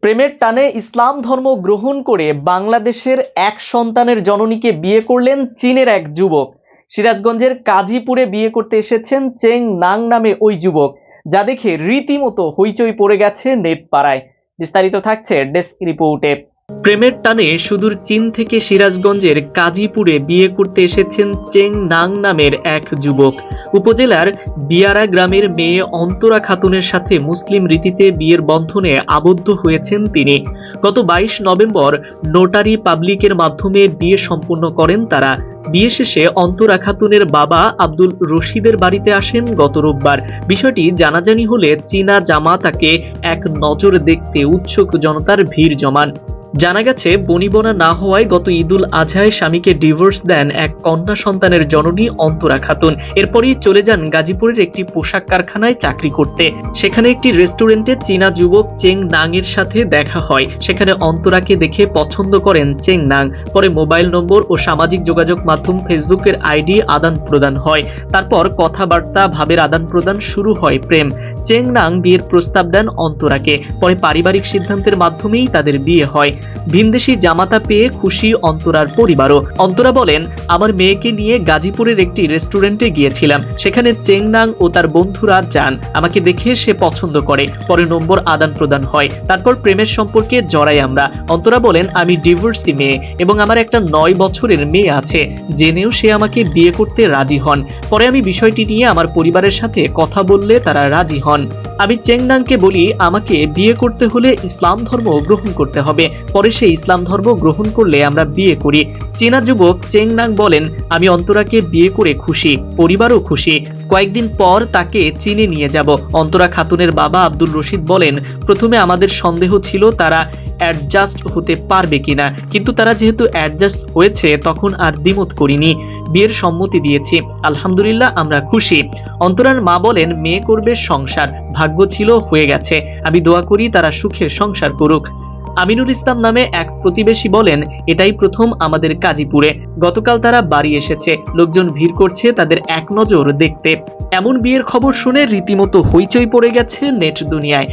প্রেমের টানে ইসলাম ধর্ম গ্রহণ করে বাংলাদেশের এক সন্তানের জননীকে বিয়ে করলেন চীনের এক যুবক। সিরাজগঞ্জের কাজীপুরে বিয়ে করতে এসেছেন চেং নাং নামে ওই যুবক, যা দেখে রীতিমতো হইচই পড়ে গেছে নেট পাড়ায়। বিস্তারিত থাকছে ডেস্ক রিপোর্টে। প্রেমের টানে সুদূর চীন থেকে সিরাজগঞ্জের কাজীপুরে বিয়ে করতে এসেছেন চেং নাং নামের এক যুবক। উপজেলার বিয়ারা গ্রামের মেয়ে অন্তরা খাতুনের সাথে মুসলিম রীতিতে বিয়ের বন্ধনে আবদ্ধ হয়েছেন তিনি। গত 22 নভেম্বর নোটারি পাবলিকের মাধ্যমে বিয়ে সম্পন্ন করেন তারা। বিয়ে শেষে অন্তরা খাতুনের বাবা আব্দুল রশিদের বাড়িতে আসেন গত রোববার। বিষয়টি জানাজানি হলে চীনা জামাতাকে এক নজর দেখতে উৎসুক জনতার ভিড় জমান। জানা গেছে, বনিবনা না হওয়ায় গত ঈদুল আজহায় স্বামীকে ডিভোর্স দেন এক কন্যা সন্তানের জননী অন্তরা খাতুন। এরপরই চলে যান গাজীপুরের একটি পোশাক কারখানায় চাকরি করতে। সেখানে একটি রেস্টুরেন্টে চীনা যুবক চেং নাং এর সাথে দেখা হয়। সেখানে অন্তরাকে দেখে পছন্দ করেন চেং নাং। পরে মোবাইল নম্বর ও সামাজিক যোগাযোগ মাধ্যম ফেসবুকের আইডি আদান প্রদান হয়। তারপর কথাবার্তা ভাবের আদান প্রদান শুরু হয় প্রেম। চেং নাং বিয়ের প্রস্তাব দেন অন্তরাকে। পরে পারিবারিক সিদ্ধান্তের মাধ্যমেই তাদের বিয়ে হয়। ভিনদেশি জামাতা পেয়ে খুশি অন্তরার পরিবারও। অন্তরা বলেন, আমার মেয়েকে নিয়ে গাজীপুরের একটি রেস্টুরেন্টে গিয়েছিলাম। সেখানে চেং নাং ও তার বন্ধুরা যান। আমাকে দেখে সে পছন্দ করে। পরে নম্বর আদান প্রদান হয়। তারপর প্রেমের সম্পর্কে জড়াই আমরা। অন্তরা বলেন, আমি ডিভোর্সি মেয়ে এবং আমার একটা 9 বছরের মেয়ে আছে। জেনেও সে আমাকে বিয়ে করতে রাজি হন। পরে আমি বিষয়টি নিয়ে আমার পরিবারের সাথে কথা বললে তারা রাজি হন। আমি চেং নাংকে বলি, আমাকে বিয়ে করতে হলে ইসলাম ধর্ম গ্রহণ করতে হবে। পরে সে ইসলাম ধর্ম গ্রহণ করলে আমরা বিয়ে করি। চীনা যুবক চেং নাং বলেন, আমি অন্তরাকে বিয়ে করে খুশি, পরিবারও খুশি। কয়েকদিন পর তাকে চীনে নিয়ে যাব। অন্তরা খাতুনের বাবা আব্দুল রশিদ বলেন, প্রথমে আমাদের সন্দেহ ছিল তারা অ্যাডজাস্ট হতে পারবে কিনা, কিন্তু তারা যেহেতু অ্যাডজাস্ট হয়েছে তখন আর দ্বিমত করিনি। বিয়ের সম্মতি দিয়েছি। আলহামদুলিল্লাহ, আমরা খুশি। অন্তরার মা বলেন, মেয়ে করবে সংসার, ভাগ্য ছিল হয়ে গেছে। আমি দোয়া করি তারা সুখে সংসার করুক। আমিনুল ইসলাম নামে এক প্রতিবেশী বলেন, এটাই প্রথম আমাদের কাজীপুরে। গতকাল তারা বাড়ি এসেছে। লোকজন ভিড় করছে তাদের এক নজর দেখতে। এমন বিয়ের খবর শুনে রীতিমতো হইচই পড়ে গেছে নেট দুনিয়ায়।